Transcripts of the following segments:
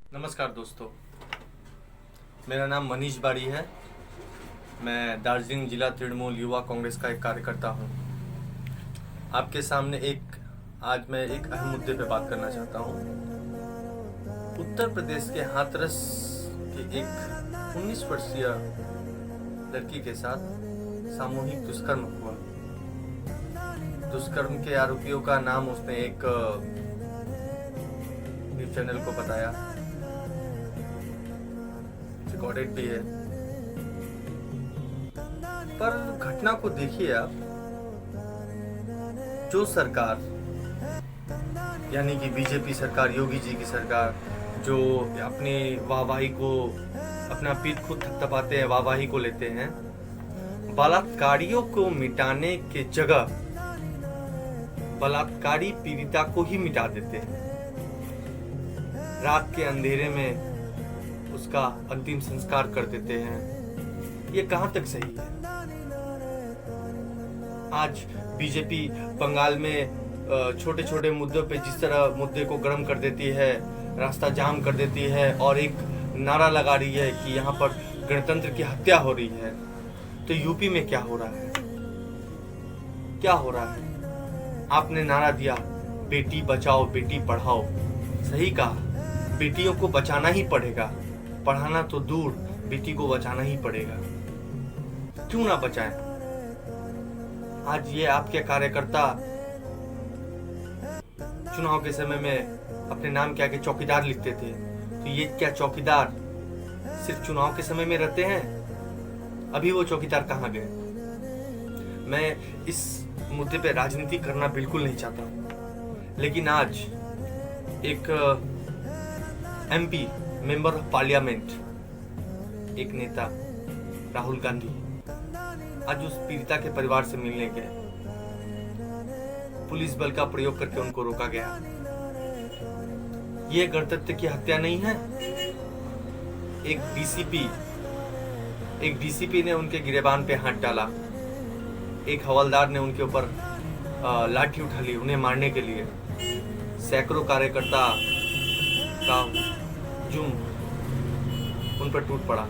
नमस्कार दोस्तों, मेरा नाम मनीष बाड़ी है। मैं दार्जिलिंग जिला तृणमूल युवा कांग्रेस का एक कार्यकर्ता हूं। आपके सामने आज मैं एक अहम मुद्दे पे बात करना चाहता हूं। उत्तर प्रदेश के हाथरस के एक 19 वर्षीय लड़की के साथ सामूहिक दुष्कर्म हुआ। दुष्कर्म के आरोपियों का नाम उसने एक न्यूज चैनल को बताया, रिकॉर्डेड भी है। पर घटना को देखिए आप, जो सरकार यानी कि बीजेपी सरकार, योगी जी की सरकार, जो अपनी वाहवाही को, अपना पीठ खुद थपथपाते हैं, वाहवाही को लेते हैं, बलात्कारियों को मिटाने के जगह बलात्कारी पीड़िता को ही मिटा देते हैं। रात के अंधेरे में उसका अंतिम संस्कार कर देते हैं। ये कहां तक सही है? आज बीजेपी बंगाल में छोटे छोटे मुद्दों पे जिस तरह मुद्दे को गर्म कर देती है, रास्ता जाम कर देती है और एक नारा लगा रही है कि यहाँ पर गणतंत्र की हत्या हो रही है, तो यूपी में क्या हो रहा है? क्या हो रहा है? आपने नारा दिया बेटी बचाओ बेटी पढ़ाओ। सही कहा, बेटियों को बचाना ही पड़ेगा, पढ़ाना तो दूर, बेटी को बचाना ही पड़ेगा। क्यों ना बचाएं? आज ये आपके कार्यकर्ता चुनाव के समय में अपने नाम के आगे चौकीदार लिखते थे, तो ये क्या चौकीदार सिर्फ चुनाव के समय में रहते हैं? अभी वो चौकीदार कहाँ गए? मैं इस मुद्दे पे राजनीति करना बिल्कुल नहीं चाहता हूँ, लेकिन आज एक एमपी, मेंबर ऑफ पार्लियामेंट, एक नेता राहुल गांधी आज उस पीड़िता के परिवार से मिलने गए। पुलिस बल का प्रयोग करके उनको रोका गया। ये गणतंत्र की हत्या नहीं है? एक डीसीपी ने उनके गिरेबान पे हाथ डाला, एक हवलदार ने उनके ऊपर लाठी उठा ली उन्हें मारने के लिए। सैकड़ों कार्यकर्ता का जुम उन पर टूट पड़ा।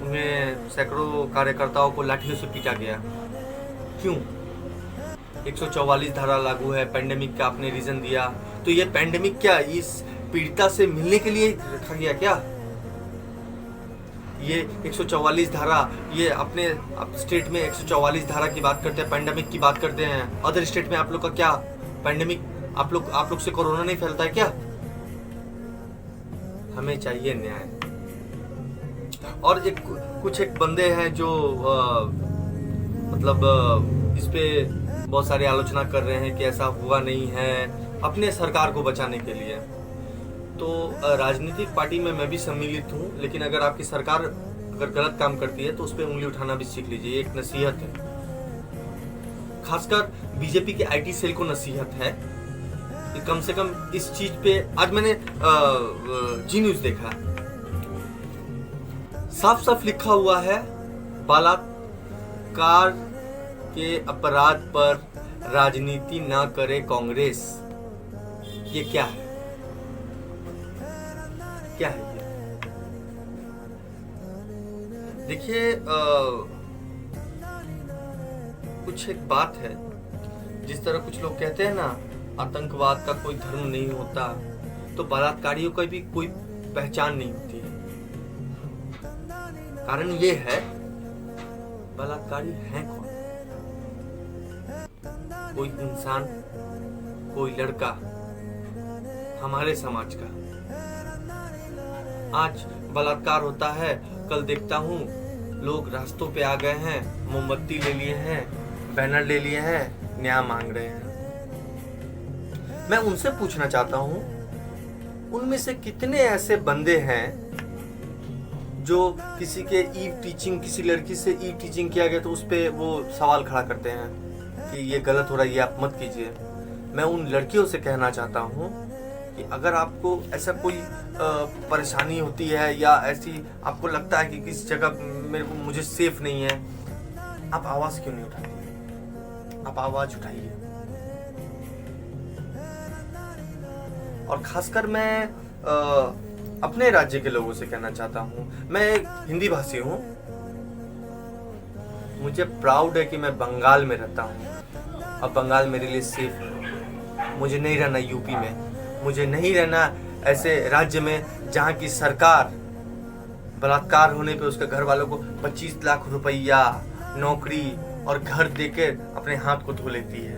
उन्हें सैकड़ों कार्यकर्ताओं को लाठियों से पीटा गया। क्यों? 144 धारा लागू है, पेंडेमिक का आपने रीजन दिया, तो ये पेंडेमिक क्या इस पीड़िता से मिलने के लिए रखा गया क्या? ये 144 धारा, ये अपने स्टेट में 144 धारा की बात करते हैं, पेंडेमिक की बात करते हैं। अदर स्टेट में आप लोग का क्या पेंडेमिक? आप लोग से कोरोना नहीं फैलता है क्या? हमें चाहिए न्याय। और कुछ एक बंदे हैं जो इस पे बहुत सारी आलोचना कर रहे हैं कि ऐसा हुआ नहीं है, अपने सरकार को बचाने के लिए। तो राजनीतिक पार्टी में मैं भी सम्मिलित हूँ, लेकिन अगर आपकी सरकार अगर गलत काम करती है तो उस पर उंगली उठाना भी सीख लीजिए। एक नसीहत है, खासकर बीजेपी के आईटी सेल को नसीहत है कि कम से कम इस चीज पे, आज मैंने जी न्यूज देखा, साफ साफ लिखा हुआ है बलात्कार के अपराध पर राजनीति ना करे कांग्रेस। ये क्या है? क्या है ये? देखिए, कुछ एक बात है, जिस तरह कुछ लोग कहते हैं ना, आतंकवाद का कोई धर्म नहीं होता, तो बलात्कारियों का भी कोई पहचान नहीं होती है। कारण ये है, बलात्कारी है कौन? कोई इंसान, कोई लड़का हमारे समाज का। आज बलात्कार होता है, कल देखता हूँ लोग रास्तों पे आ गए हैं, मोमबत्ती ले लिए हैं, बैनर ले लिए हैं, न्याय मांग रहे हैं। मैं उनसे पूछना चाहता हूँ, उनमें से कितने ऐसे बंदे हैं जो किसी के ईव टीचिंग, किसी लड़की से ईव टीचिंग किया गया तो उस पे वो सवाल खड़ा करते हैं कि ये गलत हो रहा है, ये आप मत कीजिए। मैं उन लड़कियों से कहना चाहता हूँ कि अगर आपको ऐसा कोई परेशानी होती है या ऐसी आपको लगता है कि किसी जगह मुझे सेफ नहीं है, आप आवाज क्यों नहीं उठाती? आप आवाज उठाइए। और खासकर मैं अपने राज्य के लोगों से कहना चाहता हूँ। मैं एक हिंदी भाषी हूँ, मुझे प्राउड है कि मैं बंगाल में रहता हूँ और बंगाल मेरे लिए सेफ है। मुझे नहीं रहना यूपी में, मुझे नहीं रहना ऐसे राज्य में जहाँ की सरकार बलात्कार होने पे उसके घर वालों को 25 लाख रुपया, नौकरी और घर देकर अपने हाथ को धो लेती है।